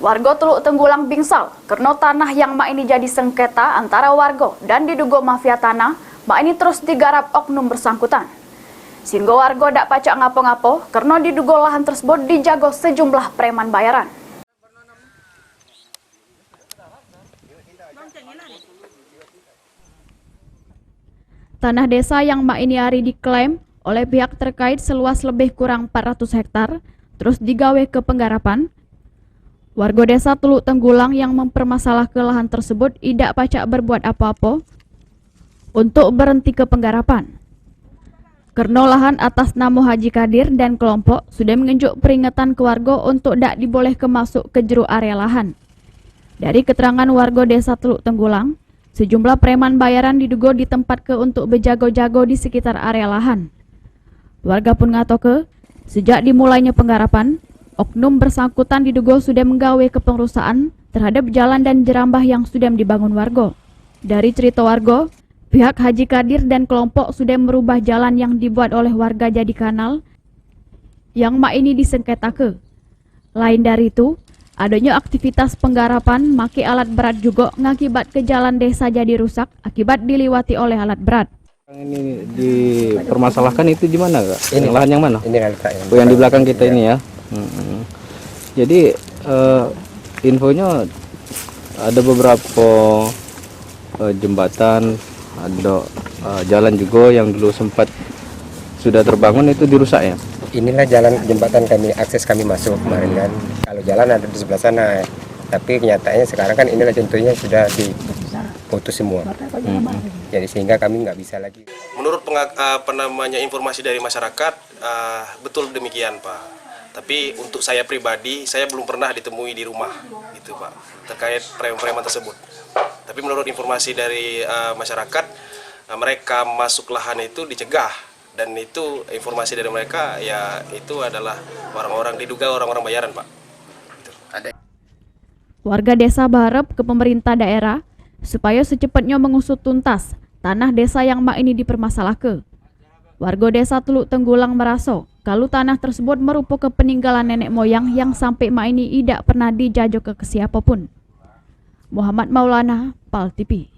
Warga Teluk Tenggulang bingsal karena tanah yang mak ini jadi sengketa antara warga dan diduga mafia tanah, mak ini terus digarap oknum bersangkutan. Sehingga warga dak pacak ngapo-ngapo karena diduga lahan tersebut dijago sejumlah preman bayaran. Tanah desa yang mak ini hari diklaim oleh pihak terkait seluas lebih kurang 400 hektar terus digawe ke penggarapan. Warga desa Teluk Tenggulang yang mempermasalahkan lahan tersebut tidak pacak berbuat apa-apa untuk berhenti ke penggarapan. Karena lahan atas nama Haji Kadir dan kelompok sudah menunjuk peringatan ke warga untuk tidak diboleh masuk ke jero area lahan. Dari keterangan warga desa Teluk Tenggulang, sejumlah preman bayaran diduga ditempatkan untuk berjago-jago di sekitar area lahan. Warga pun ngatoke, sejak dimulainya penggarapan, oknum bersangkutan diduga sudah menggawe kepengurusan terhadap jalan dan jerambah yang sudah dibangun warga. Dari cerita warga, pihak Haji Kadir dan kelompok sudah merubah jalan yang dibuat oleh warga jadi kanal yang mak ini disengketake. Lain dari itu, adanya aktivitas penggarapan make alat berat juga ngakibat ke jalan desa jadi rusak akibat diliwati oleh alat berat. Ini dipermasalahkan itu di mana, Kak? Ini lahan yang mana? Ini yang di belakang kita ini ya. Jadi infonya ada beberapa jembatan, ada jalan juga yang dulu sempat sudah terbangun itu dirusak ya. Inilah jalan jembatan akses kami masuk kemarin kan. Kalau jalan ada di sebelah sana, tapi kenyataannya sekarang kan inilah contohnya sudah diputus semua. Jadi sehingga kami nggak bisa lagi. Menurut informasi dari masyarakat, betul demikian Pak. Tapi untuk saya pribadi, saya belum pernah ditemui di rumah, gitu Pak, terkait preman tersebut. Tapi menurut informasi dari masyarakat, mereka masuk lahan itu dicegah, dan itu informasi dari mereka ya itu adalah orang-orang diduga orang-orang bayaran Pak. Gitu. Warga desa berharap ke pemerintah daerah supaya secepatnya mengusut tuntas tanah desa yang mak ini dipermasalahkan. Warga desa Teluk Tenggulang merasa kalau tanah tersebut merupakan peninggalan nenek moyang yang sampai mak ini tidak pernah dijajah ke siapapun. Muhammad Maulana, PAL TV.